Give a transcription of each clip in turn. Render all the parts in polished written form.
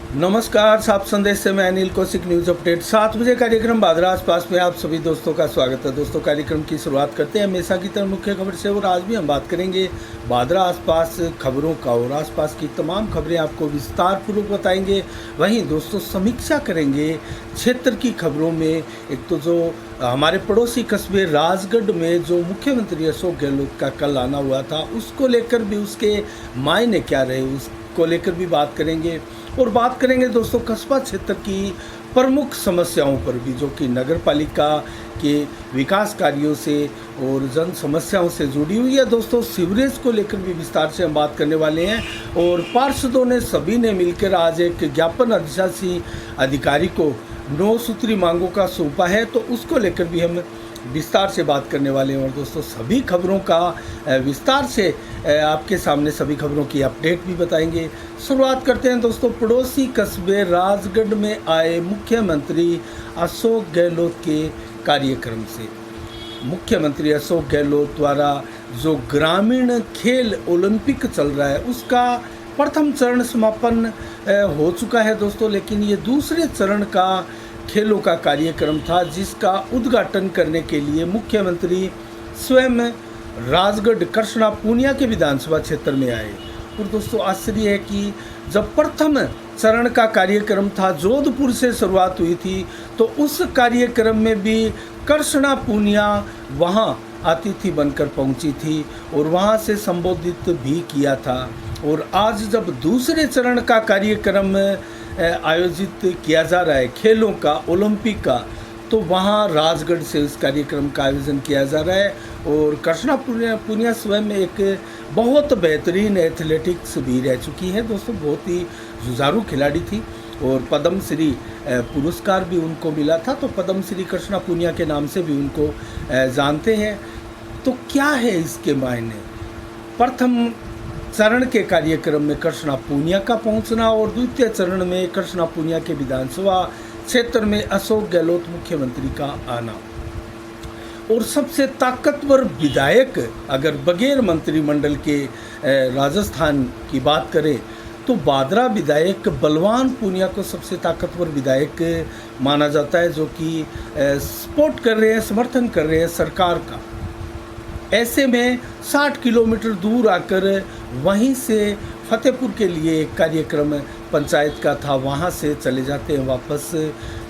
नमस्कार, साप संदेश से मैं अनिल कौशिक। न्यूज़ अपडेट 7 बजे कार्यक्रम बादरा आसपास में आप सभी दोस्तों का स्वागत है। दोस्तों, कार्यक्रम की शुरुआत करते हैं हमेशा की तरह मुख्य खबर से, और आज भी हम बात करेंगे बादरा आसपास खबरों का, और आसपास की तमाम खबरें आपको विस्तार पूर्वक बताएंगे। वहीं दोस्तों समीक्षा करेंगे क्षेत्र की खबरों में। एक तो जो हमारे पड़ोसी कस्बे राजगढ़ में जो मुख्यमंत्री अशोक गहलोत का कल आना हुआ था, उसको लेकर भी उसके मायने क्या रहे, उसको लेकर भी बात करेंगे। और बात करेंगे दोस्तों कस्बा क्षेत्र की प्रमुख समस्याओं पर भी, जो कि नगर पालिका के विकास कार्यों से और जन समस्याओं से जुड़ी हुई है। दोस्तों, सीवरेज को लेकर भी विस्तार से हम बात करने वाले हैं, और पार्षदों ने सभी ने मिलकर आज एक ज्ञापन अधिशासी अधिकारी को 9 सूत्री मांगों का सौंपा है, तो उसको लेकर भी हम विस्तार से बात करने वाले हैं। और दोस्तों सभी खबरों का विस्तार से आपके सामने सभी खबरों की अपडेट भी बताएंगे। शुरुआत करते हैं दोस्तों पड़ोसी कस्बे राजगढ़ में आए मुख्यमंत्री अशोक गहलोत के कार्यक्रम से। मुख्यमंत्री अशोक गहलोत द्वारा जो ग्रामीण खेल ओलंपिक चल रहा है, उसका प्रथम चरण समापन हो चुका है दोस्तों, लेकिन ये दूसरे चरण का खेलों का कार्यक्रम था, जिसका उद्घाटन करने के लिए मुख्यमंत्री स्वयं राजगढ़ कृष्णा पूनिया के विधानसभा क्षेत्र में आए। और दोस्तों आश्चर्य है कि जब प्रथम चरण का कार्यक्रम था, जोधपुर से शुरुआत हुई थी, तो उस कार्यक्रम में भी कृष्णा पूनिया वहां अतिथि बनकर पहुंची थी और वहां से संबोधित भी किया था। और आज जब दूसरे चरण का कार्यक्रम आयोजित किया जा रहा है खेलों का, ओलंपिक का, तो वहाँ राजगढ़ से उस कार्यक्रम का आयोजन किया जा रहा है। और कृष्णा पूनिया स्वयं एक बहुत बेहतरीन एथलेटिक्स भी रह चुकी है दोस्तों, बहुत ही जुझारू खिलाड़ी थी, और पद्म श्री पुरस्कार भी उनको मिला था, तो पद्म श्री कृष्णा पूनिया के नाम से भी उनको जानते हैं। तो क्या है इसके मायने? प्रथम चरण के कार्यक्रम में कृष्णा पूनिया का पहुंचना, और द्वितीय चरण में कृष्णा पूनिया के विधानसभा क्षेत्र में अशोक गहलोत मुख्यमंत्री का आना। और सबसे ताकतवर विधायक अगर बगैर मंत्रिमंडल के राजस्थान की बात करें, तो बादरा विधायक बलवान पूनिया को सबसे ताकतवर विधायक माना जाता है, जो कि सपोर्ट कर रहे हैं, समर्थन कर रहे हैं सरकार का। ऐसे में 60 किलोमीटर दूर आकर वहीं से फतेहपुर के लिए एक कार्यक्रम पंचायत का था, वहाँ से चले जाते हैं वापस,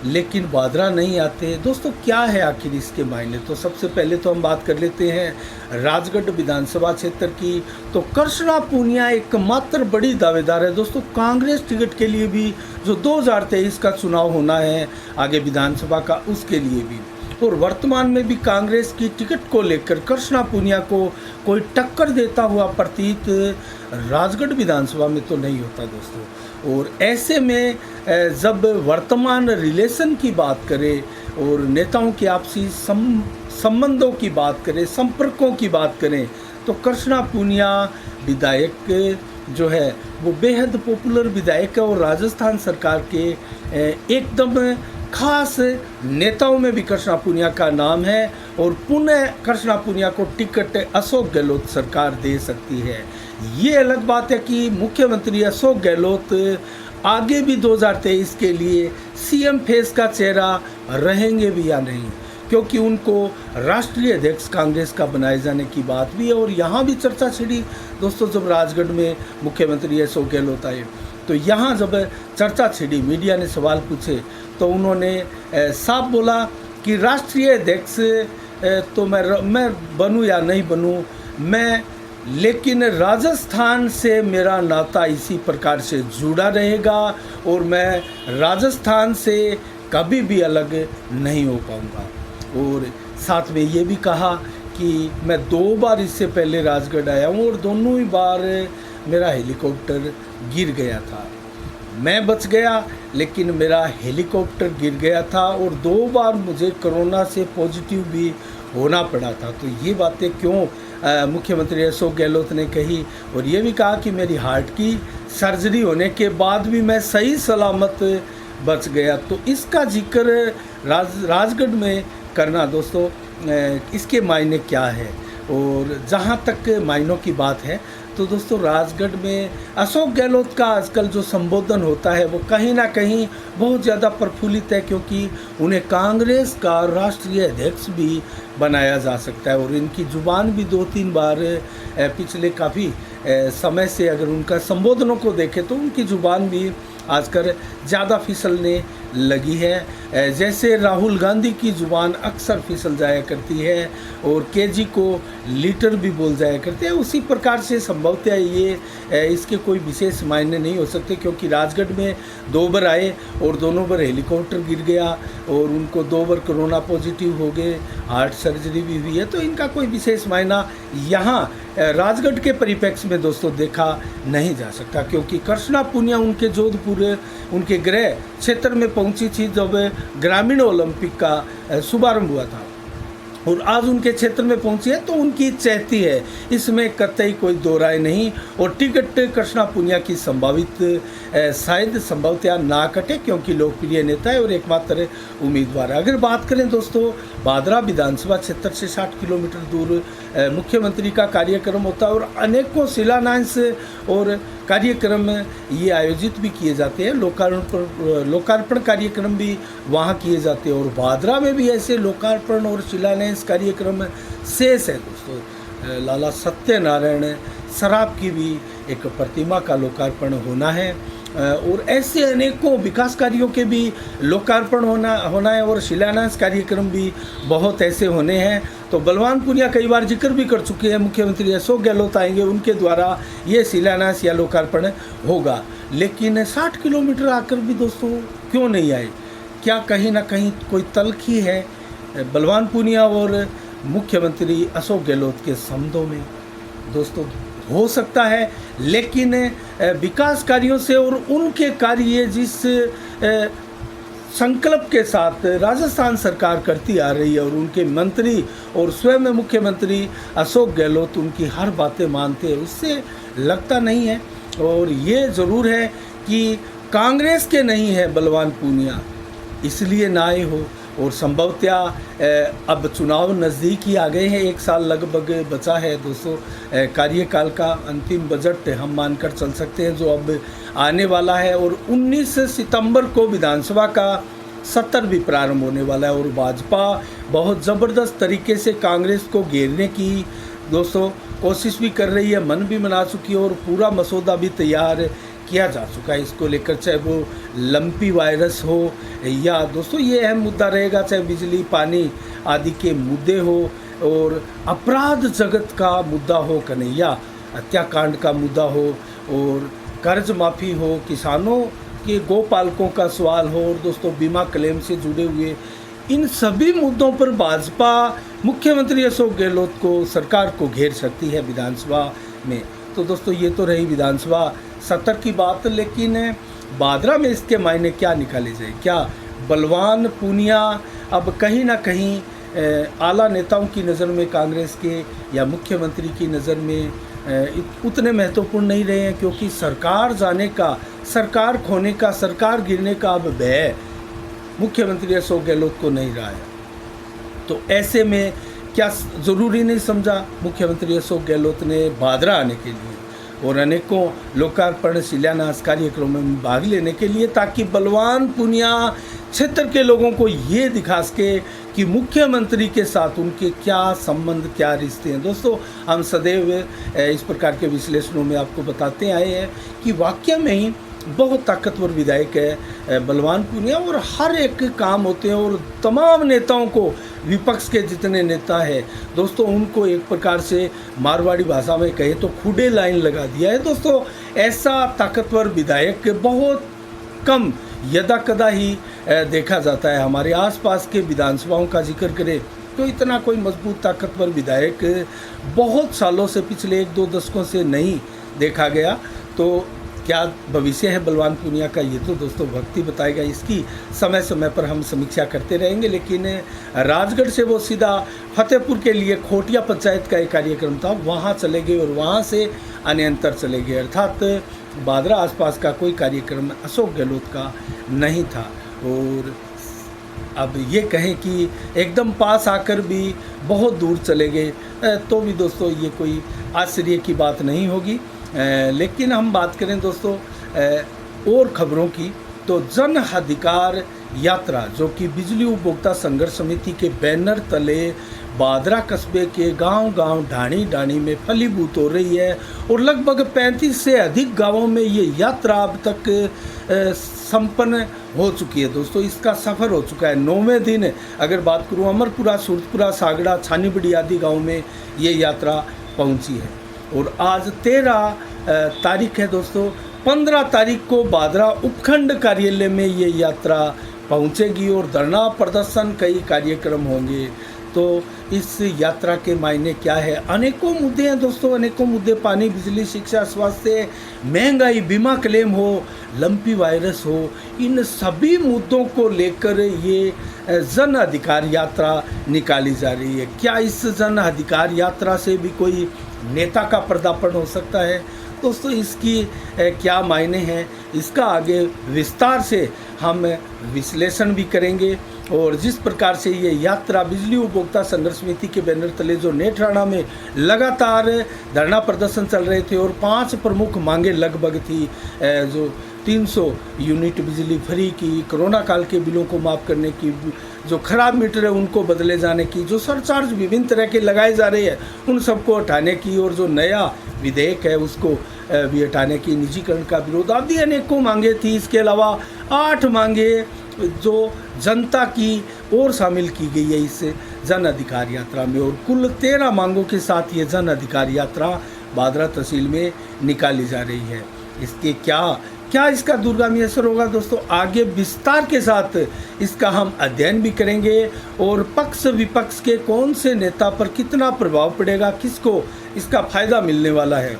लेकिन बादरा नहीं आते। दोस्तों क्या है आखिर इसके मायने? तो सबसे पहले तो हम बात कर लेते हैं राजगढ़ विधानसभा क्षेत्र की। तो कृष्णा पूनिया एकमात्र बड़ी दावेदार है दोस्तों कांग्रेस टिकट के लिए भी, जो 2023 का चुनाव होना है आगे विधानसभा का, उसके लिए भी। और वर्तमान में भी कांग्रेस की टिकट को लेकर कृष्णा पूनिया को कोई टक्कर देता हुआ प्रतीत राजगढ़ विधानसभा में तो नहीं होता दोस्तों। और ऐसे में जब वर्तमान रिलेशन की बात करें और नेताओं की आपसी संबंधों की बात करें, संपर्कों की बात करें, तो कृष्णा पूनिया विधायक जो है वो बेहद पॉपुलर विधायक है, और राजस्थान सरकार के एकदम खास नेताओं में भी कृष्णा पूनिया का नाम है। और पुनः कृष्णा पूनिया को टिकट अशोक गहलोत सरकार दे सकती है। ये अलग बात है कि मुख्यमंत्री अशोक गहलोत आगे भी 2023 के लिए सीएम फेस का चेहरा रहेंगे भी या नहीं, क्योंकि उनको राष्ट्रीय अध्यक्ष कांग्रेस का बनाए जाने की बात भी है। और यहाँ भी चर्चा छिड़ी दोस्तों, जब राजगढ़ में मुख्यमंत्री अशोक गहलोत आए, तो यहाँ जब चर्चा छिड़ी, मीडिया ने सवाल पूछे, तो उन्होंने साफ बोला कि राष्ट्रीय अध्यक्ष तो मैं बनूं या नहीं बनूं, मैं, लेकिन राजस्थान से मेरा नाता इसी प्रकार से जुड़ा रहेगा, और मैं राजस्थान से कभी भी अलग नहीं हो पाऊंगा। और साथ में ये भी कहा कि मैं 2 बार इससे पहले राजगढ़ आया हूँ, और दोनों ही बार मेरा हेलीकॉप्टर गिर गया था। मैं बच गया, लेकिन मेरा हेलीकॉप्टर गिर गया था, और 2 बार मुझे कोरोना से पॉजिटिव भी होना पड़ा था। तो ये बातें क्यों मुख्यमंत्री अशोक गहलोत ने कही, और ये भी कहा कि मेरी हार्ट की सर्जरी होने के बाद भी मैं सही सलामत बच गया। तो इसका जिक्र राजगढ़ में करना दोस्तों, इसके मायने क्या है? और जहाँ तक मायनों की बात है, तो दोस्तों राजगढ़ में अशोक गहलोत का आजकल जो संबोधन होता है वो कहीं ना कहीं बहुत ज़्यादा प्रफुल्लित है, क्योंकि उन्हें कांग्रेस का राष्ट्रीय अध्यक्ष भी बनाया जा सकता है। और इनकी जुबान भी 2-3 बार पिछले काफ़ी समय से अगर उनका संबोधनों को देखें तो उनकी जुबान भी आजकल ज़्यादा फिसलने लगी है। जैसे राहुल गांधी की ज़ुबान अक्सर फिसल जाया करती है और केजी को लीटर भी बोल जाया करते हैं, उसी प्रकार से संभवतः ये इसके कोई विशेष मायने नहीं हो सकते, क्योंकि राजगढ़ में 2 बार आए और दोनों बार हेलीकॉप्टर गिर गया और उनको 2 बार कोरोना पॉजिटिव हो गए, हार्ट सर्जरी भी हुई है। तो इनका कोई विशेष मायना यहाँ राजगढ़ के परिप्रेक्ष्य में दोस्तों देखा नहीं जा सकता, क्योंकि कृष्णा पुनिया उनके जोधपुर उनके गृह क्षेत्र में पहुंची थी जब ग्रामीण ओलंपिक का शुभारंभ हुआ था, और आज उनके क्षेत्र में पहुंची है तो उनकी चाहती है, इसमें कतई कोई दो राय नहीं। और टिकट कृष्णा पुनिया की संभावित शायद संभवतः ना कटे, क्योंकि लोकप्रिय नेता है और एकमात्र उम्मीदवार है। अगर बात करें दोस्तों भादरा विधानसभा क्षेत्र से 60 किलोमीटर दूर मुख्यमंत्री का कार्यक्रम होता है और अनेकों शिलान्यास और कार्यक्रम ये आयोजित भी किए जाते हैं, लोकार्पण कार्यक्रम भी वहाँ किए जाते हैं। और भादरा में भी ऐसे लोकार्पण और शिलान्यास कार्यक्रम शेष है दोस्तों। लाला सत्यनारायण सराफ की भी एक प्रतिमा का लोकार्पण होना है और ऐसे अनेकों विकास कार्यों के भी लोकार्पण होना है और शिलान्यास कार्यक्रम भी बहुत ऐसे होने हैं। तो बलवान पुनिया कई बार जिक्र भी कर चुके हैं, मुख्यमंत्री अशोक गहलोत आएंगे, उनके द्वारा ये शिलान्यास या लोकार्पण होगा। लेकिन 60 किलोमीटर आकर भी दोस्तों क्यों नहीं आए? क्या कहीं ना कहीं कोई तल्खी है बलवान पुनिया और मुख्यमंत्री अशोक गहलोत के संबंधों में? दोस्तों हो सकता है, लेकिन विकास कार्यों से और उनके कार्य जिस संकल्प के साथ राजस्थान सरकार करती आ रही है और उनके मंत्री और स्वयं मुख्यमंत्री अशोक गहलोत उनकी हर बातें मानते हैं, उससे लगता नहीं है। और ये ज़रूर है कि कांग्रेस के नहीं है बलवान पुनिया, इसलिए ना आए हो। और संभवतः अब चुनाव नज़दीक ही आ गए हैं, 1 साल लगभग बचा है दोस्तों कार्यकाल का। अंतिम बजट हम मानकर चल सकते हैं जो अब आने वाला है। और 19 सितंबर को विधानसभा का सत्र भी प्रारंभ होने वाला है और भाजपा बहुत ज़बरदस्त तरीके से कांग्रेस को घेरने की दोस्तों कोशिश भी कर रही है, मन भी बना चुकी है और पूरा मसौदा भी तैयार किया जा चुका है इसको लेकर, चाहे वो लंपी वायरस हो या दोस्तों ये अहम मुद्दा रहेगा, चाहे बिजली पानी आदि के मुद्दे हो और अपराध जगत का मुद्दा हो, कन्हैया हत्याकांड का मुद्दा हो और कर्ज माफ़ी हो, किसानों के गोपालकों का सवाल हो और दोस्तों बीमा क्लेम से जुड़े हुए इन सभी मुद्दों पर भाजपा मुख्यमंत्री अशोक गहलोत को सरकार को घेर सकती है विधानसभा में। तो दोस्तों ये तो रही विधानसभा सत्र की बात, लेकिन भादरा में इसके मायने क्या निकाले जाए? क्या बलवान पुनिया अब कहीं ना कहीं आला नेताओं की नज़र में कांग्रेस के या मुख्यमंत्री की नज़र में उतने महत्वपूर्ण नहीं रहे हैं, क्योंकि सरकार जाने का, सरकार खोने का, सरकार गिरने का अब भय मुख्यमंत्री अशोक गहलोत को नहीं रहा है। तो ऐसे में क्या ज़रूरी नहीं समझा मुख्यमंत्री अशोक गहलोत ने भादरा आने के लिए और अनेकों लोकार्पण शिलान्यास कार्यक्रमों में भाग लेने के लिए, ताकि बलवान पुनिया क्षेत्र के लोगों को ये दिखा सके कि मुख्यमंत्री के साथ उनके क्या संबंध, क्या रिश्ते हैं। दोस्तों हम सदैव इस प्रकार के विश्लेषणों में आपको बताते आए हैं कि वाकई में ही बहुत ताकतवर विधायक है बलवान पुनिया और हर एक काम होते हैं और तमाम नेताओं को, विपक्ष के जितने नेता हैं दोस्तों उनको एक प्रकार से मारवाड़ी भाषा में कहे तो खुडे लाइन लगा दिया है। दोस्तों ऐसा ताकतवर विधायक बहुत कम यदा कदा ही देखा जाता है। हमारे आसपास के विधानसभाओं का जिक्र करें तो इतना कोई मजबूत ताकतवर विधायक बहुत सालों से, पिछले 1-2 दशकों से नहीं देखा गया। तो क्या भविष्य है बलवान पुनिया का, ये तो दोस्तों वक्त ही बताएगा। इसकी समय समय पर हम समीक्षा करते रहेंगे। लेकिन राजगढ़ से वो सीधा फतेहपुर के लिए खोटिया पंचायत का एक कार्यक्रम था, वहाँ चले गए और वहाँ से अन्यंतर चले गए, अर्थात भादरा आसपास का कोई कार्यक्रम अशोक गहलोत का नहीं था। और अब ये कहें कि एकदम पास आकर भी बहुत दूर चले गए तो भी दोस्तों ये कोई आश्चर्य की बात नहीं होगी। लेकिन हम बात करें दोस्तों और खबरों की, तो जन अधिकार यात्रा जो कि बिजली उपभोक्ता संघर्ष समिति के बैनर तले बादरा कस्बे के गांव-गांव ढाणी में फलीभूत हो रही है और लगभग 35 से अधिक गांवों में ये यात्रा अब तक संपन्न हो चुकी है दोस्तों। इसका सफ़र हो चुका है 9वें दिन। अगर बात करूँ अमरपुरा, सूरतपुरा, सागड़ा, छानीबड़ी आदि गाँव में ये यात्रा पहुंची है और आज 13 तारीख है दोस्तों। 15 तारीख को बादरा उपखंड कार्यालय में ये यात्रा पहुंचेगी और धरना प्रदर्शन कई कार्यक्रम होंगे। तो इस यात्रा के मायने क्या है? अनेकों मुद्दे हैं दोस्तों, अनेकों मुद्दे, पानी, बिजली, शिक्षा, स्वास्थ्य, महंगाई, बीमा क्लेम हो, लंपी वायरस हो, इन सभी मुद्दों को लेकर ये जन अधिकार यात्रा निकाली जा रही है। क्या इस जन अधिकार यात्रा से भी कोई नेता का पर्दापण हो सकता है? दोस्तों इसकी क्या मायने हैं, इसका आगे विस्तार से हम विश्लेषण भी करेंगे। और जिस प्रकार से ये यात्रा बिजली उपभोक्ता संघर्ष समिति के बैनर तले जो नेत्राणा में लगातार धरना प्रदर्शन चल रहे थे और 5 प्रमुख मांगे लगभग थी, जो 300 यूनिट बिजली फ्री की, कोरोना काल के बिलों को माफ़ करने की, जो खराब मीटर है उनको बदले जाने की, जो सरचार्ज विभिन्न तरह के लगाए जा रहे हैं उन सबको हटाने की, और जो नया विधेयक है उसको भी हटाने की, निजीकरण का विरोध आदि अनेकों मांगे थी। इसके अलावा 8 मांगे जो जनता की ओर शामिल की गई है इस जन अधिकार यात्रा में, और कुल 13 मांगों के साथ ये जन अधिकार यात्रा बादरा तहसील में निकाली जा रही है। इसके क्या इसका दूरगामी असर होगा दोस्तों, आगे विस्तार के साथ इसका हम अध्ययन भी करेंगे और पक्ष विपक्ष के कौन से नेता पर कितना प्रभाव पड़ेगा, किसको इसका फायदा मिलने वाला है,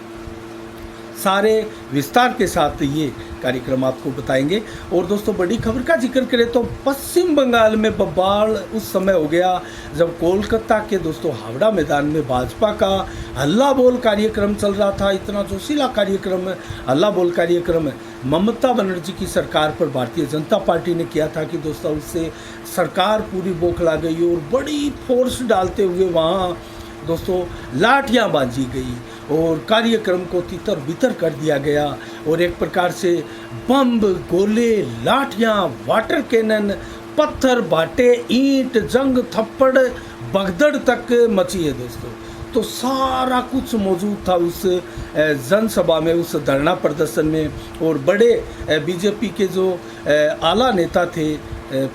सारे विस्तार के साथ ये कार्यक्रम आपको बताएंगे। और दोस्तों बड़ी खबर का जिक्र करें तो पश्चिम बंगाल में बवाल उस समय हो गया जब कोलकाता के दोस्तों हावड़ा मैदान में भाजपा का हल्ला बोल कार्यक्रम चल रहा था। इतना जोशीला कार्यक्रम, हल्ला बोल कार्यक्रम ममता बनर्जी की सरकार पर भारतीय जनता पार्टी ने किया था कि दोस्तों उससे सरकार पूरी बौखला गई और बड़ी फोर्स डालते हुए वहाँ दोस्तों लाठियाँ बांधी गई और कार्यक्रम को तितर बितर कर दिया गया और एक प्रकार से बम, गोले, लाठियाँ, वाटर कैनन, पत्थर, बाटे, ईंट, जंग, थप्पड़, भगदड़ तक मची है दोस्तों। तो सारा कुछ मौजूद था उस जनसभा में, उस धरना प्रदर्शन में। और बड़े बीजेपी के जो आला नेता थे,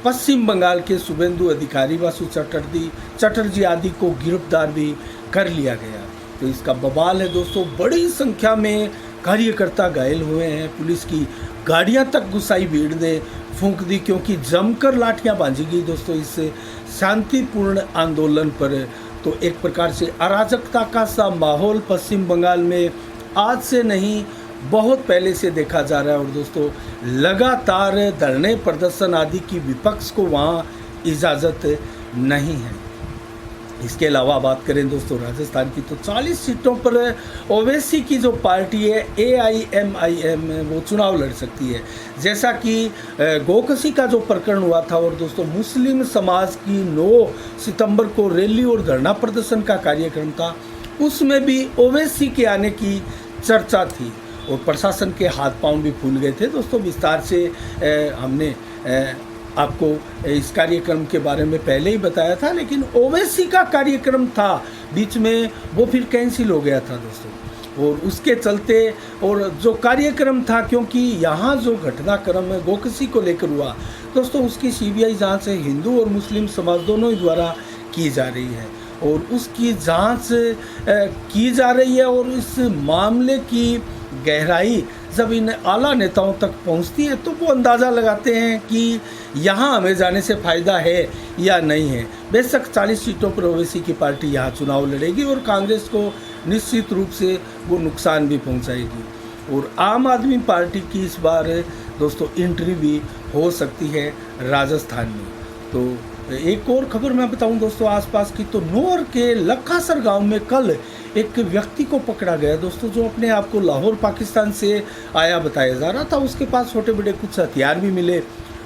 पश्चिम बंगाल के शुभेंदु अधिकारी, वासु चटर्जी आदि को गिरफ्तार भी कर लिया गया। तो इसका बवाल है दोस्तों, बड़ी संख्या में कार्यकर्ता घायल हुए हैं, पुलिस की गाड़ियां तक घुसाई भीड़ ने फूंक दी क्योंकि जमकर लाठियां बांधी गई दोस्तों इस शांतिपूर्ण आंदोलन पर। तो एक प्रकार से अराजकता का सा माहौल पश्चिम बंगाल में आज से नहीं बहुत पहले से देखा जा रहा है। और दोस्तों लगातार धरने प्रदर्शन आदि की विपक्ष को वहाँ इजाज़त नहीं है। इसके अलावा बात करें दोस्तों राजस्थान की, तो 40 सीटों पर ओवैसी की जो पार्टी है AIMIM वो चुनाव लड़ सकती है। जैसा कि गोकसी का जो प्रकरण हुआ था और दोस्तों मुस्लिम समाज की 9 सितंबर को रैली और धरना प्रदर्शन का कार्यक्रम था, उसमें भी ओवैसी के आने की चर्चा थी और प्रशासन के हाथ पांव भी फूल गए थे। दोस्तों विस्तार से हमने आपको इस कार्यक्रम के बारे में पहले ही बताया था, लेकिन ओवैसी का कार्यक्रम था बीच में वो फिर कैंसिल हो गया था दोस्तों। और उसके चलते और जो कार्यक्रम था, क्योंकि यहाँ जो घटनाक्रम गोकसी को लेकर हुआ दोस्तों, उसकी CBI जांच हिंदू और मुस्लिम समाज दोनों ही द्वारा की जा रही है और उसकी जांच की जा रही है। और इस मामले की गहराई जब इन आला नेताओं तक पहुंचती है तो वो अंदाज़ा लगाते हैं कि यहाँ हमें जाने से फ़ायदा है या नहीं है। बेशक 40 सीटों पर ओवैसी की पार्टी यहाँ चुनाव लड़ेगी और कांग्रेस को निश्चित रूप से वो नुकसान भी पहुँचाएगी। और आम आदमी पार्टी की इस बार दोस्तों एंट्री भी हो सकती है राजस्थान में। तो एक और खबर मैं बताऊं दोस्तों आसपास की, तो नौर के लखासर गांव में कल एक व्यक्ति को पकड़ा गया दोस्तों, जो अपने आप को लाहौर पाकिस्तान से आया बताया जा रहा था। उसके पास छोटे बड़े कुछ हथियार भी मिले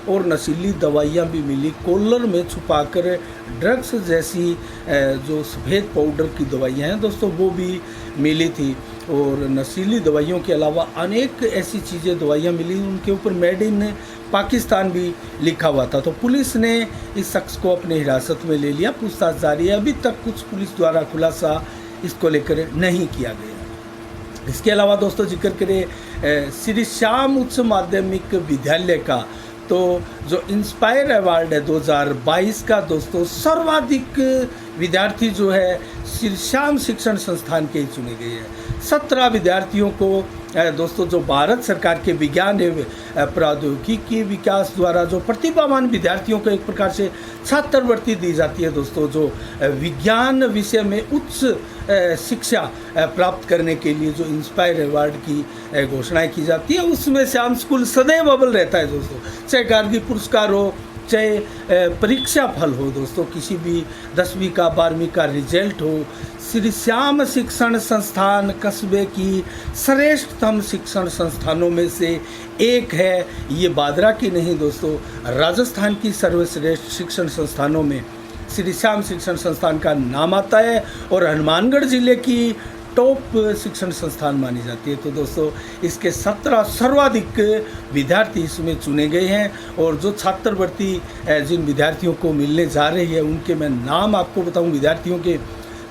और नशीली दवाइयाँ भी मिली। कॉलर में छुपाकर ड्रग्स जैसी जो सफ़ेद पाउडर की दवाइयाँ हैं दोस्तों वो भी मिली थी। और नशीली दवाइयों के अलावा अनेक ऐसी चीज़ें दवाइयाँ मिली, उनके ऊपर मेड इन पाकिस्तान भी लिखा हुआ था। तो पुलिस ने इस शख्स को अपने हिरासत में ले लिया, पूछताछ जारी है। अभी तक कुछ पुलिस द्वारा खुलासा इसको लेकर नहीं किया गया। इसके अलावा दोस्तों जिक्र करें श्री श्याम उच्च माध्यमिक विद्यालय का, तो जो इंस्पायर अवार्ड है 2022 का दोस्तों सर्वाधिक विद्यार्थी जो है श्री श्याम शिक्षण संस्थान के ही चुने गए हैं। 17 विद्यार्थियों को दोस्तों जो भारत सरकार के विज्ञान एवं प्रौद्योगिकी विकास द्वारा जो प्रतिभावान विद्यार्थियों को एक प्रकार से छात्रवृत्ति दी जाती है दोस्तों, जो विज्ञान विषय में उच्च शिक्षा प्राप्त करने के लिए जो इंस्पायर अवार्ड की घोषणाएं की जाती है, उसमें श्याम स्कूल सदैव अव्वल रहता है दोस्तों। चाहे गार्गी पुरस्कार हो, चाहे परीक्षा फल हो दोस्तों, किसी भी 10वीं का 12वीं का रिजल्ट हो, श्री श्याम शिक्षण संस्थान कस्बे की श्रेष्ठतम शिक्षण संस्थानों में से एक है। ये बादरा की नहीं दोस्तों, राजस्थान की सर्वश्रेष्ठ शिक्षण संस्थानों में श्री श्याम शिक्षण संस्थान का नाम आता है और हनुमानगढ़ जिले की टॉप शिक्षण संस्थान मानी जाती है। तो दोस्तों इसके 17 सर्वाधिक विद्यार्थी इसमें चुने गए हैं। और जो छात्रवृत्ति जिन विद्यार्थियों को मिलने जा रही है उनके मैं नाम आपको बताऊं विद्यार्थियों के,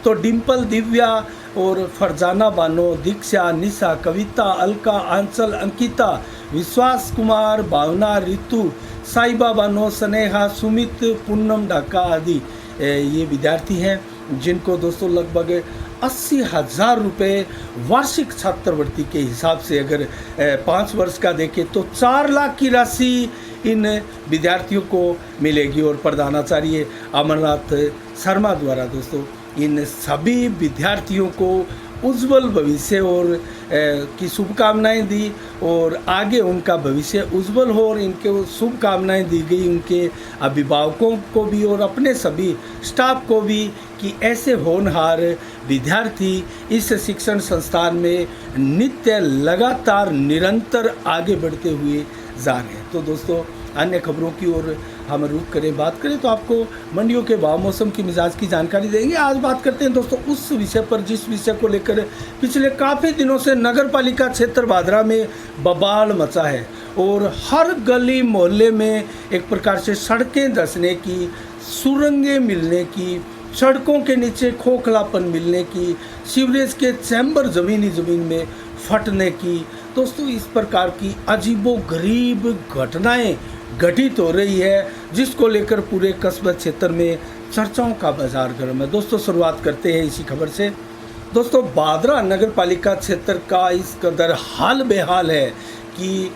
तो डिम्पल, दिव्या और फरजाना बानो, दीक्षा, निशा, कविता, अलका, आंचल, अंकिता, विश्वास कुमार, भावना, रितु, साइबा बानो, स्नेहा, सुमित, पूनम ढाका आदि ये विद्यार्थी हैं जिनको दोस्तों लगभग 80,000 रुपये वार्षिक छात्रवृत्ति के हिसाब से अगर 5 वर्ष का देखें तो 4 लाख की राशि इन विद्यार्थियों को मिलेगी। और प्रधानाचार्य अमरनाथ शर्मा द्वारा दोस्तों इन सभी विद्यार्थियों को उज्जवल भविष्य और की शुभकामनाएं दी और आगे उनका भविष्य उज्जवल हो, और इनके शुभकामनाएं दी गई उनके अभिभावकों को भी और अपने सभी स्टाफ को भी कि ऐसे होनहार विद्यार्थी इस शिक्षण संस्थान में नित्य लगातार निरंतर आगे बढ़ते हुए जा रहे हैं। तो दोस्तों अन्य खबरों की ओर हम रुख करें, बात करें तो आपको मंडियों के भाव, मौसम की मिजाज की जानकारी देंगे। आज बात करते हैं दोस्तों उस विषय पर जिस विषय को लेकर पिछले काफ़ी दिनों से नगर पालिका क्षेत्र बादरा में बवाल मचा है और हर गली मोहल्ले में एक प्रकार से सड़कें धंसने की, सुरंगें मिलने की, सड़कों के नीचे खोखलापन मिलने की, सीवरेज के चैम्बर ज़मीन में फटने की दोस्तों इस प्रकार की अजीबोगरीब घटनाएं घटित हो रही है, जिसको लेकर पूरे कस्बा क्षेत्र में चर्चाओं का बाजार गर्म है। दोस्तों शुरुआत करते हैं इसी खबर से। दोस्तों बादरा नगर पालिका क्षेत्र का इस कदर हाल बेहाल है कि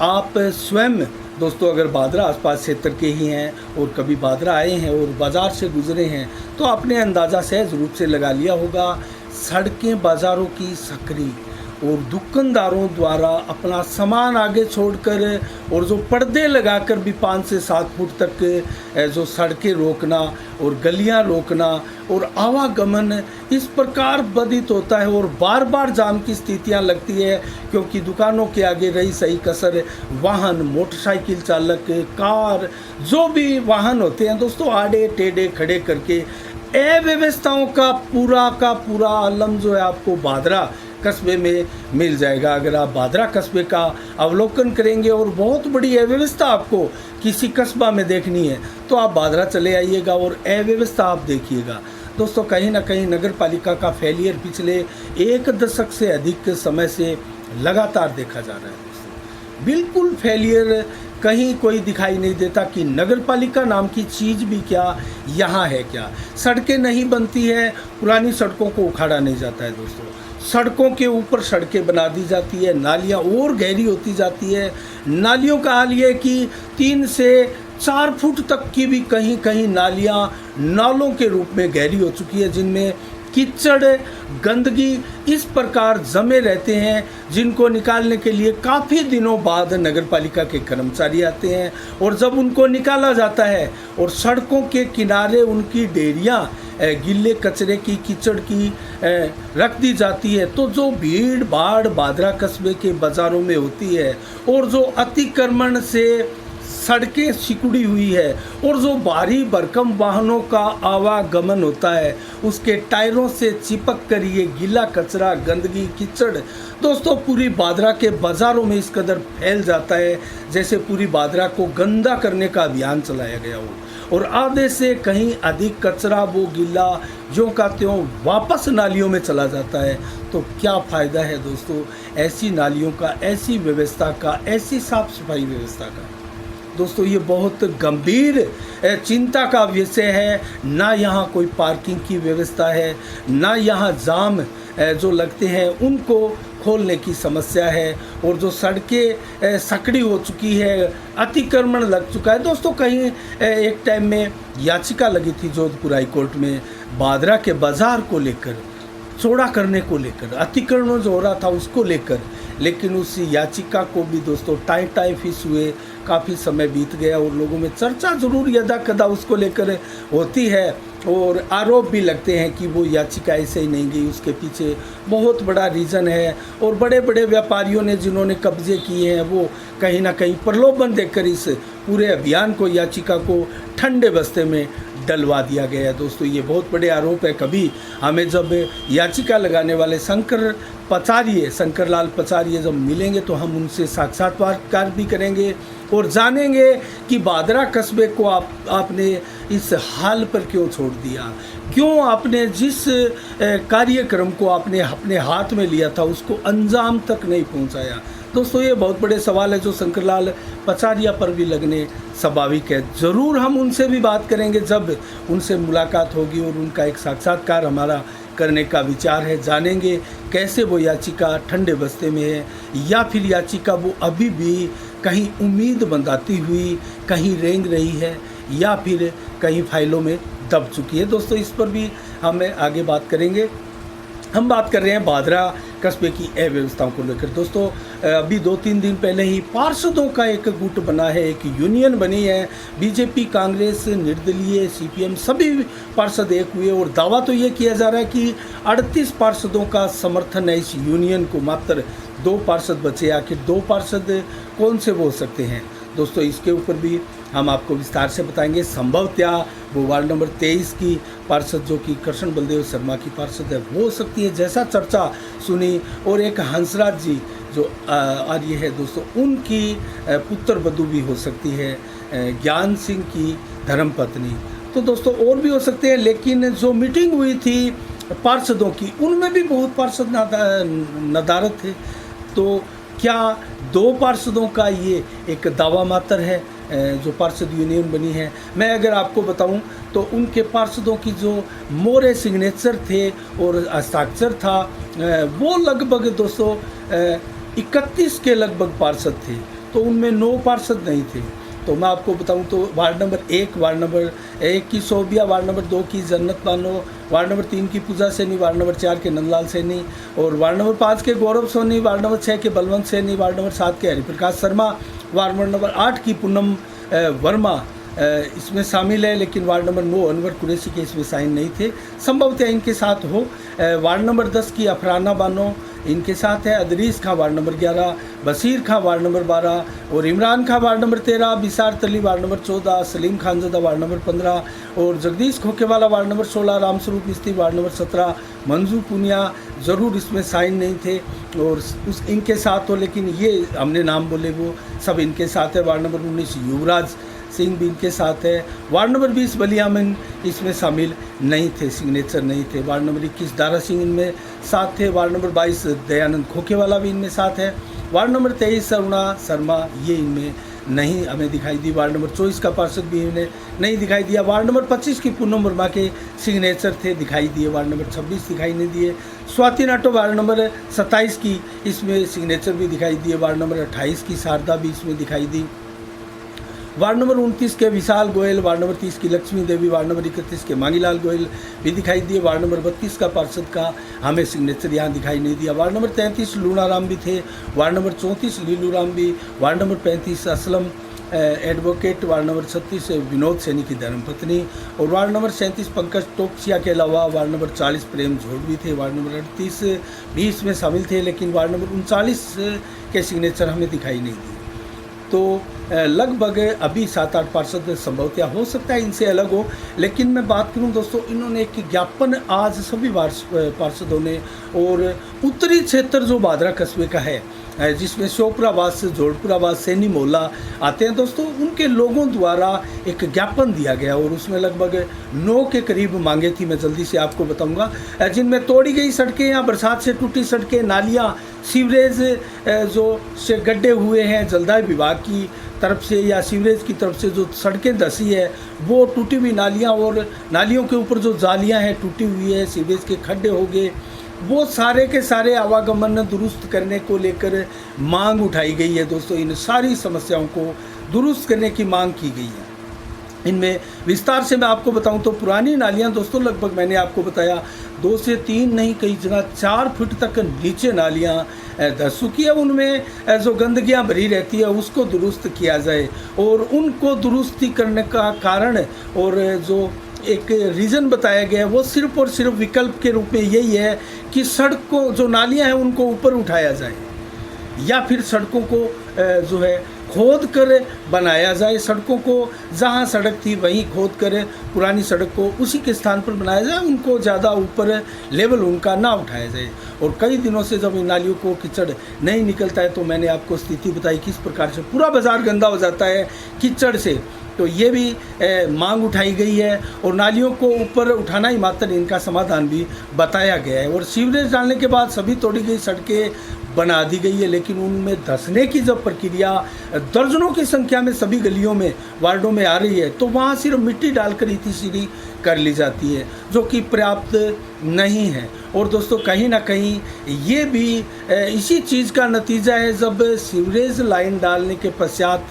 आप स्वयं दोस्तों अगर बादरा आसपास क्षेत्र के ही हैं और कभी बादरा आए हैं और बाज़ार से गुजरे हैं तो आपने अंदाज़ा सहज रूप से लगा लिया होगा। सड़कें बाज़ारों की सकरी और दुकानदारों द्वारा अपना सामान आगे छोड़कर और जो पर्दे लगाकर भी 5 से 7 फुट तक जो सड़कें रोकना और गलियां रोकना और आवागमन इस प्रकार बाधित होता है और बार बार जाम की स्थितियां लगती है, क्योंकि दुकानों के आगे रही सही कसर वाहन, मोटरसाइकिल चालक, कार, जो भी वाहन होते हैं दोस्तों आड़े टेढ़े खड़े करके अव्यवस्थाओं का पूरा आलम जो है आपको बादरा कस्बे में मिल जाएगा। अगर आप बादरा कस्बे का अवलोकन करेंगे और बहुत बड़ी अव्यवस्था आपको किसी कस्बा में देखनी है तो आप बादरा चले आइएगा और अव्यवस्था आप देखिएगा। दोस्तों कहीं ना कहीं नगर पालिका का फेलियर पिछले 1 दशक से अधिक समय से लगातार देखा जा रहा है दोस्तों। बिल्कुल फेलियर कहीं कोई दिखाई नहीं देता कि नगर पालिका नाम की चीज़ भी क्या यहाँ है क्या। सड़कें नहीं बनती है, पुरानी सड़कों को उखाड़ा नहीं जाता है दोस्तों, सड़कों के ऊपर सड़कें बना दी जाती है, नालियाँ और गहरी होती जाती है। नालियों का हाल ये कि 3 से 4 फुट तक की भी कहीं कहीं नालियाँ नालों के रूप में गहरी हो चुकी है, जिनमें कीचड़ गंदगी इस प्रकार जमे रहते हैं, जिनको निकालने के लिए काफ़ी दिनों बाद नगर पालिका के कर्मचारी आते हैं और जब उनको निकाला जाता है और सड़कों के किनारे उनकी ढेरियाँ गिल्ले कचरे की, कीचड़ की रख दी जाती है, तो जो भीड़ भाड़ बादरा कस्बे के बाज़ारों में होती है और जो अतिक्रमण से सड़कें सिकुड़ी हुई है और जो भारी भरकम वाहनों का आवागमन होता है उसके टायरों से चिपक कर ये गीला कचरा, गंदगी, कीचड़ दोस्तों पूरी बादरा के बाज़ारों में इस कदर फैल जाता है जैसे पूरी बादरा को गंदा करने का अभियान चलाया गया हो। और आधे से कहीं अधिक कचरा वो गीला ज्यों का त्यों वापस नालियों में चला जाता है। तो क्या फ़ायदा है दोस्तों ऐसी नालियों का, ऐसी व्यवस्था का, ऐसी साफ सफाई व्यवस्था का। दोस्तों ये बहुत गंभीर चिंता का विषय है। ना यहाँ कोई पार्किंग की व्यवस्था है, ना यहाँ जाम जो लगते हैं उनको खोलने की समस्या है, और जो सड़कें सकड़ी हो चुकी है, अतिक्रमण लग चुका है। दोस्तों कहीं एक टाइम में याचिका लगी थी जोधपुर हाई कोर्ट में बादरा के बाज़ार को लेकर, चौड़ा करने को लेकर, अतिक्रमण जो हो रहा था उसको लेकर, लेकिन उस याचिका को भी दोस्तों टाई फिस हुए काफ़ी समय बीत गया और लोगों में चर्चा ज़रूर यदा कदा उसको लेकर होती है और आरोप भी लगते हैं कि वो याचिका ऐसे ही नहीं गई, उसके पीछे बहुत बड़ा रीज़न है। और बड़े बड़े व्यापारियों ने जिन्होंने कब्जे किए हैं वो कहीं ना कहीं प्रलोभन देकर इस पूरे अभियान को, याचिका को ठंडे बस्ते में डलवा दिया गया है। दोस्तों ये बहुत बड़े आरोप है। कभी हमें जब याचिका लगाने वाले शंकर लाल पचारिए जब मिलेंगे तो हम उनसे साक्षात्कार भी करेंगे और जानेंगे कि बादरा कस्बे को आपने इस हाल पर क्यों छोड़ दिया, क्यों आपने जिस कार्यक्रम को आपने अपने हाथ में लिया था उसको अंजाम तक नहीं पहुंचाया। दोस्तों ये बहुत बड़े सवाल है जो शंकरलाल पचारिया पर भी लगने स्वाभाविक है। ज़रूर हम उनसे भी बात करेंगे जब उनसे मुलाकात होगी और उनका एक साक्षात्कार हमारा करने का विचार है। जानेंगे कैसे वो याचिका ठंडे बस्ते में है या फिर याचिका वो अभी भी कहीं उम्मीद बंधाती हुई कहीं रेंग रही है या फिर कहीं फाइलों में दब चुकी है। दोस्तों इस पर भी हम आगे बात करेंगे। हम बात कर रहे हैं बादरा कस्बे की अव्यवस्थाओं को लेकर। दोस्तों अभी 2-3 दिन पहले ही पार्षदों का एक गुट बना है, एक यूनियन बनी है। बीजेपी, कांग्रेस, निर्दलीय, सीपीएम सभी पार्षद एक हुए और दावा तो ये किया जा रहा है कि 38 पार्षदों का समर्थन है इस यूनियन को। मात्र 2 पार्षद बचे। आखिर 2 पार्षद कौन से वो हो सकते हैं? दोस्तों इसके ऊपर भी हम आपको विस्तार से बताएंगे। संभवतया वो वार्ड नंबर 23 की पार्षद जो कि कृष्ण बलदेव शर्मा की पार्षद है वो हो सकती है, जैसा चर्चा सुनी। और एक हंसराज जी जो आर्य है दोस्तों, उनकी पुत्र वधू भी हो सकती है, ज्ञान सिंह की धर्मपत्नी। तो दोस्तों और भी हो सकते हैं, लेकिन जो मीटिंग हुई थी पार्षदों की उनमें भी बहुत पार्षद नदारत थे। तो क्या 2 पार्षदों का ये एक दावा मात्र है जो पार्षद यूनियन बनी है? मैं अगर आपको बताऊं तो उनके पार्षदों की जो मोहरे सिग्नेचर थे और हस्ताक्षर था वो लगभग दोस्तों 31 के लगभग पार्षद थे। तो उनमें 9 पार्षद नहीं थे। तो मैं आपको बताऊं तो वार्ड नंबर 1, वार्ड नंबर 1 की सोबिया, वार्ड नंबर 2 की जन्नत बानो, वार्ड नंबर 3 की पूजा सैनी, वार्ड नंबर 4 के नंदलाल सैनी और वार्ड नंबर 5 के गौरव सोनी, वार्ड नंबर 6 के बलवंत सैनी, वार्ड नंबर 7 के हरिप्रकाश शर्मा, वार्ड नंबर 8 की पूनम वर्मा इसमें शामिल है, लेकिन वार्ड नंबर 9 अनवर कुरैशी के इसमें साइन नहीं थे। संभवतः इनके साथ हो। वार्ड नंबर 10 की अफराना बानो इनके साथ है। Adris Khan ward number 11, Bashir Khan ward number 12 और Imran Khan ward number 13, Bisar Tali ward number 14, Salim Khanzada ward number 15 और Jagdish Khokhewala ward number 16, Ramswaroop Mistry ward number 17, Manju Punia ज़रूर इसमें साइन नहीं थे और इनके साथ हो, लेकिन ये हमने नाम बोले वो सब इनके साथ है। वार्ड नंबर 19 युवराज सिंह भी इनके साथ है। वार्ड नंबर 20 बलियामन इसमें शामिल नहीं थे, सिग्नेचर नहीं थे। वार्ड नंबर 21 दारा सिंह इनमें साथ थे। वार्ड नंबर 22 दयानंद खोखेवाला भी इनमें साथ है। वार्ड नंबर 23 अरुणा शर्मा ये इनमें नहीं हमें दिखाई दी। वार्ड नंबर 24 का पार्षद भी इन्हें नहीं दिखाई दिया। वार्ड नंबर 25 की पूनम वर्मा के सिग्नेचर थे, दिखाई दिए। वार्ड नंबर 26 दिखाई नहीं दिए। स्वाति नाटो वार्ड नंबर 27 की इसमें सिग्नेचर भी दिखाई दिए। वार्ड नंबर 28 की शारदा भी इसमें दिखाई दी। वार्ड नंबर 29 के विशाल गोयल, वार्ड नंबर 30 की लक्ष्मी देवी, वार्ड नंबर 31 के मांगीलाल गोयल भी दिखाई दिए। वार्ड नंबर 32 का पार्षद का हमें सिग्नेचर यहाँ दिखाई नहीं दिया। वार्ड नंबर 33 लूणाराम भी थे। वार्ड नंबर 34 लीलूराम भी। Ward number 35 Aslam advocate. Ward number 36 Vinod Saini की धर्मपत्नी और वार्ड नंबर 37 पंकज टोकसिया के अलावा वार्ड नंबर 40 प्रेम झोड़ भी थे। वार्ड नंबर 38 भी इसमें शामिल थे, लेकिन वार्ड नंबर 39 के सिग्नेचर हमें दिखाई नहीं दिए। तो लगभग अभी 7-8 पार्षद संभवतः हो सकता है इनसे अलग हो। लेकिन मैं बात करूं दोस्तों, इन्होंने एक ज्ञापन आज सभी पार्षदों ने, और उत्तरी क्षेत्र जो भादरा कस्बे का है जिसमें श्योपुराबाद से जोधपुराबाद सैनी मोहल्ला आते हैं दोस्तों, उनके लोगों द्वारा एक ज्ञापन दिया गया और उसमें लगभग 9 के करीब मांगे थी। मैं जल्दी से आपको बताऊंगा, जिनमें तोड़ी गई सड़कें या बरसात से टूटी सड़कें, नालियाँ, सीवरेज जो से गड्ढे हुए हैं जलदाय विभाग की तरफ से या सीवरेज की तरफ से जो सड़कें धसी है, वो टूटी हुई नालियाँ और नालियों के ऊपर जो जालियाँ हैं टूटी हुई है, सीवरेज के खड्डे हो गए, वो सारे के सारे आवागमन दुरुस्त करने को लेकर मांग उठाई गई है दोस्तों। इन सारी समस्याओं को दुरुस्त करने की मांग की गई है। इनमें विस्तार से मैं आपको बताऊं तो पुरानी नालियां दोस्तों लगभग मैंने आपको बताया 2 से 3 नहीं, कई जगह 4 फीट तक नीचे नालियां धस चुकी है। उनमें जो गंदगियां भरी रहती है उसको दुरुस्त किया जाए, और उनको दुरुस्ती करने का कारण और जो एक रीज़न बताया गया है वो सिर्फ और सिर्फ विकल्प के रूप में यही है कि सड़कों जो नालियां हैं उनको ऊपर उठाया जाए, या फिर सड़कों को जो है खोद कर बनाया जाए। सड़कों को जहां सड़क थी वहीं खोद कर पुरानी सड़क को उसी के स्थान पर बनाया जाए, उनको ज़्यादा ऊपर लेवल उनका ना उठाया जाए। और कई दिनों से जब इन नालियों को कीचड़ नहीं निकलता है तो मैंने आपको स्थिति बताई किस प्रकार से पूरा बाज़ार गंदा हो जाता है कीचड़ से, तो ये भी मांग उठाई गई है। और नालियों को ऊपर उठाना ही मात्र इनका समाधान भी बताया गया है। और सीवरेज डालने के बाद सभी तोड़ी गई सड़कें बना दी गई है, लेकिन उनमें धंसने की जब प्रक्रिया दर्जनों की संख्या में सभी गलियों में वार्डों में आ रही है, तो वहाँ सिर्फ मिट्टी डालकर इतनी सीधी कर ली जाती है, जो कि पर्याप्त नहीं है। और दोस्तों कहीं ना कहीं ये भी इसी चीज़ का नतीजा है, जब सीवरेज लाइन डालने के पश्चात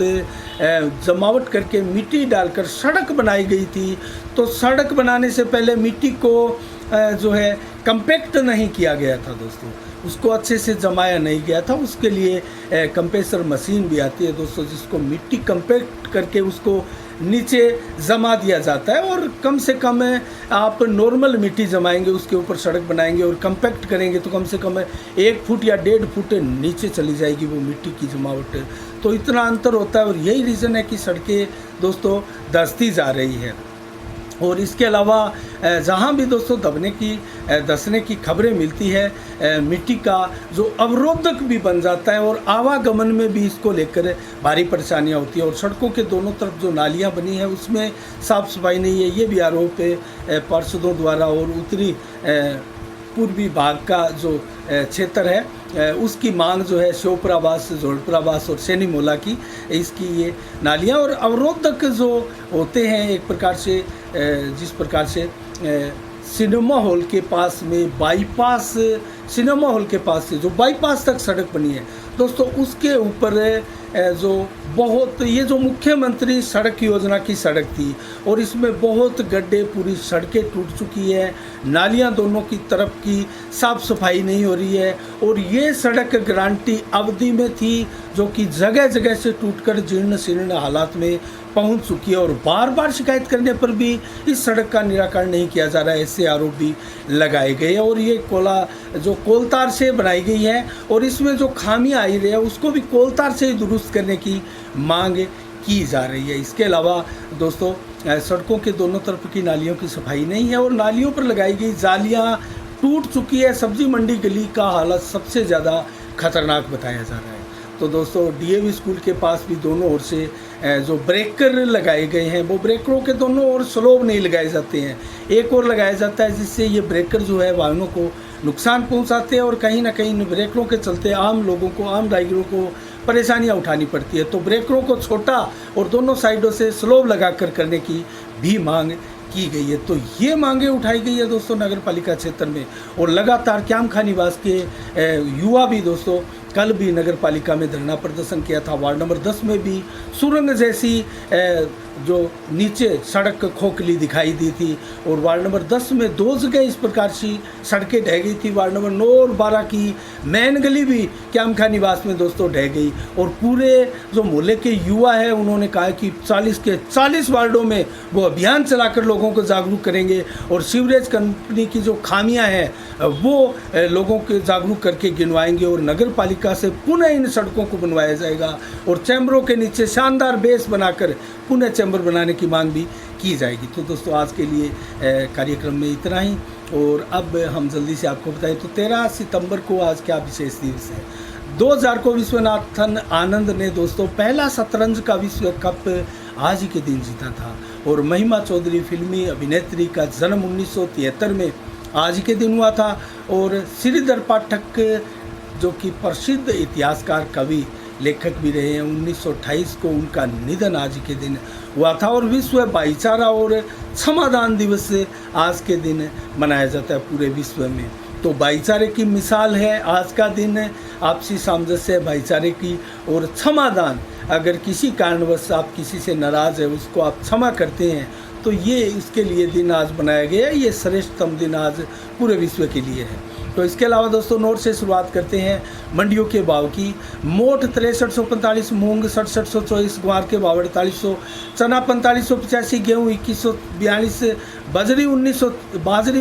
जमावट करके मिट्टी डालकर सड़क बनाई गई थी, तो सड़क बनाने से पहले मिट्टी को जो है कंपैक्ट नहीं किया गया था दोस्तों, उसको अच्छे से जमाया नहीं गया था। उसके लिए कंप्रेसर मशीन भी आती है दोस्तों, जिसको मिट्टी कंपैक्ट करके उसको नीचे जमा दिया जाता है। और कम से कम आप नॉर्मल मिट्टी जमाएंगे, उसके ऊपर सड़क बनाएंगे और कंपैक्ट करेंगे तो कम से कम 1 फुट या 1.5 फुट नीचे चली जाएगी वो मिट्टी की जमावट। तो इतना अंतर होता है, और यही रीज़न है कि सड़कें दोस्तों धंसती जा रही है। और इसके अलावा जहाँ भी दोस्तों धंसने की खबरें मिलती है, मिट्टी का जो अवरोधक भी बन जाता है और आवागमन में भी इसको लेकर भारी परेशानियाँ होती है। और सड़कों के दोनों तरफ जो नालियाँ बनी हैं उसमें साफ़ सफाई नहीं है, ये भी आरोप है पार्षदों द्वारा। और उत्तरी पूर्वी भाग का जो क्षेत्र है उसकी मांग जो है श्योपुराबाद से जोधपुराबाद और सैनी मोहल्ला की, इसकी ये नालियाँ और अवरोधक जो होते हैं एक प्रकार से, जिस प्रकार से सिनेमा हॉल के पास में बाईपास, सिनेमा हॉल के पास से जो बाईपास तक सड़क बनी है दोस्तों, उसके ऊपर जो बहुत ये जो मुख्यमंत्री सड़क योजना की सड़क थी और इसमें बहुत गड्ढे, पूरी सड़कें टूट चुकी है, नालियां दोनों की तरफ की साफ़ सफाई नहीं हो रही है। और ये सड़क गारंटी अवधि में थी जो कि जगह जगह से टूटकर जीर्ण शीर्ण हालात में पहुंच चुकी है। और बार बार शिकायत करने पर भी इस सड़क का निराकरण नहीं किया जा रहा है, ऐसे आरोप भी लगाए गए हैं। और ये कोलतार से बनाई गई है और इसमें जो खामियां आई रही है उसको भी कोलतार से ही दुरुस्त करने की मांग की जा रही है। इसके अलावा दोस्तों सड़कों के दोनों तरफ की नालियों की सफाई नहीं है और नालियों पर लगाई गई जालियाँ टूट चुकी है। सब्जी मंडी गली का हालत सबसे ज़्यादा खतरनाक बताया जा रहा है। तो दोस्तों डीएवी स्कूल के पास भी दोनों ओर से जो ब्रेकर लगाए गए हैं, वो ब्रेकरों के दोनों ओर स्लोप नहीं लगाए जाते हैं, एक और लगाया जाता है, जिससे ये ब्रेकर जो है वाहनों को नुकसान पहुंचाते हैं और कहीं ना कहीं ब्रेकरों के चलते आम लोगों को, आम राहगीरों को परेशानियां उठानी पड़ती है। तो ब्रेकरों को छोटा और दोनों साइडों से स्लोप लगाकर करने की भी मांग की गई है। तो ये मांगे उठाई गई है दोस्तों नगर पालिका क्षेत्र में। और लगातार क्यामखा निवास के युवा भी दोस्तों कल भी नगर पालिका में धरना प्रदर्शन किया था। वार्ड नंबर 10 में भी सुरंग जैसी जो नीचे सड़क खोखली दिखाई दी थी। और वार्ड नंबर 10 में 2 जगह इस प्रकार से सड़कें ढह गई थी। वार्ड नंबर 9 और 12 की मेन गली भी क्याम खा निवास में दोस्तों ढह गई। और पूरे जो मोहल्ले के युवा है उन्होंने कहा कि 40 के 40 वार्डों में वो अभियान चलाकर लोगों को जागरूक करेंगे और सीवरेज कंपनी की जो खामियां हैं वो लोगों के जागरूक करके गिनवाएंगे और नगर पालिका से पुनः इन सड़कों को बनवाया जाएगा और चैम्बरों के नीचे शानदार बेस बनाकर पुनः चैम्बर बनाने की मांग भी की जाएगी। तो दोस्तों आज के लिए कार्यक्रम में इतना ही। और अब हम जल्दी से आपको बताएं तो 13 सितंबर को आज क्या विशेष दिवस है। 2000 को विश्वनाथन आनंद ने दोस्तों पहला शतरंज का विश्व कप आज ही के दिन जीता था। और महिमा चौधरी फिल्मी अभिनेत्री का जन्म 1973 में आज ही के दिन हुआ था। और श्रीधर पाठक जो कि प्रसिद्ध इतिहासकार कवि लेखक भी रहे हैं, 1928 को उनका निधन आज के दिन हुआ था। और विश्व भाईचारा और क्षमादान दिवस आज के दिन मनाया जाता है पूरे विश्व में। तो भाईचारे की मिसाल है आज का दिन, आपसी सामंजस्य भाईचारे की और क्षमादान। अगर किसी कारणवश आप किसी से नाराज़ है उसको आप क्षमा करते हैं तो ये इसके लिए दिन आज बनाया गया है। ये श्रेष्ठतम दिन आज पूरे विश्व के लिए है। तो इसके अलावा दोस्तों नोट से शुरुआत करते हैं मंडियों के भाव की। मोट 6345, मूंग 6724, ग्वार के भाव 4800, चना 4585, गेहूँ 2142, बाजरी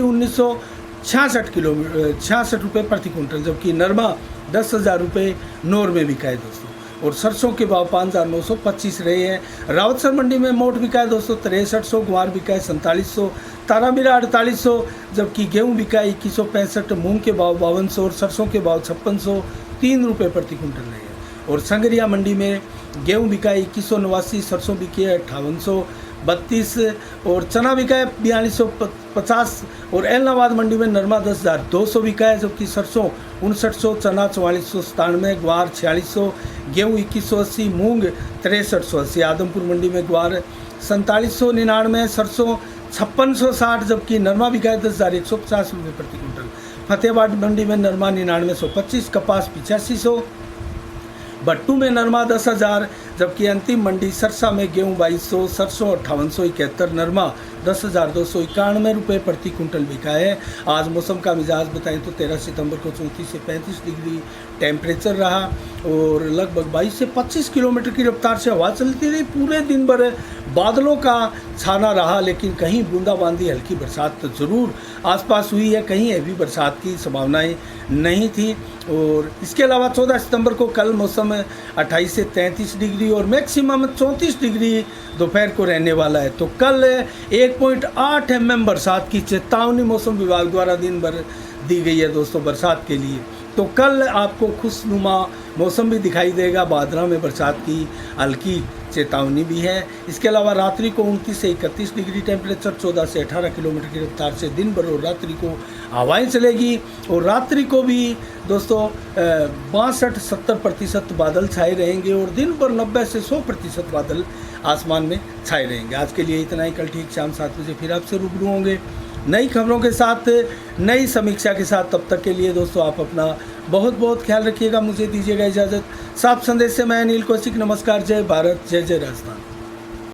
1966 रुपये प्रति क्विंटल, जबकि नरमा 10,000 रुपये नौर में बिका है दोस्तों। और सरसों के भाव 5925 रहे हैं। रावतसर मंडी में मोट बिका है दोस्तों 6300, ग्वार बिका है 4700, तारामीरा 4800, जबकि गेहूं बिका है 2165, मूंग के भाव 5200 और सरसों के भाव 5603 रुपये प्रति क्विंटल रहे हैं। और संगरिया मंडी में गेहूं बिका है 2189, सरसों बिकी है 5832 और चना बिका है 4250। और एलनाबाद मंडी में नरमा 10,200 बिका है, जबकि सरसों 5900, चना 4497, ग्वार 4600, गेहूँ 2180, मूंग 6380। आदमपुर मंडी में ग्वार 4799, सरसों 5660, जबकि नरमा बिका है 10,150 रुपये प्रति क्विंटल। फतेहाबाद मंडी में नरमा 9925, कपास 8500, भट्टू में नरमा 10,000, जबकि अंतिम मंडी सरसा में गेहूं 2200, सरसों 5871, नरमा 10,291 रुपये प्रति क्विंटल बिका है। आज मौसम का मिजाज बताएं तो 13 सितंबर को 34 से 35 डिग्री टेम्परेचर रहा और लगभग 22 से 25 किलोमीटर की रफ्तार से हवा चलती रही। पूरे दिन भर बादलों का छाना रहा, लेकिन कहीं बूंदाबांदी हल्की बरसात तो ज़रूर आसपास हुई है, कहीं हैवी बरसात की संभावनाएं नहीं थी। और इसके अलावा 14 सितंबर को कल मौसम 28 से 33 डिग्री और मैक्सिमम 34 डिग्री दोपहर को रहने वाला है। तो कल 1.8 mm बरसात की चेतावनी मौसम विभाग द्वारा दिन भर दी गई है दोस्तों बरसात के लिए। तो कल आपको खुशनुमा मौसम भी दिखाई देगा, बादरा में बरसात की हल्की चेतावनी भी है। इसके अलावा रात्रि को 29 से 31 डिग्री टेम्परेचर, 14 से 18 किलोमीटर की रफ्तार से दिन भर और रात्रि को हवाएं चलेगी। और रात्रि को भी दोस्तों 62-70% बादल छाए रहेंगे और दिन भर 90 से 100% बादल आसमान में छाए रहेंगे। आज के लिए इतना ही। कल ठीक शाम 7 बजे फिर आपसे रूबरू होंगे नई खबरों के साथ, नई समीक्षा के साथ। तब तक के लिए दोस्तों आप अपना बहुत बहुत ख्याल रखिएगा। मुझे दीजिएगा इजाज़त। साफ संदेश से मैं अनिल कौशिक। नमस्कार। जय भारत, जय जय राजस्थान।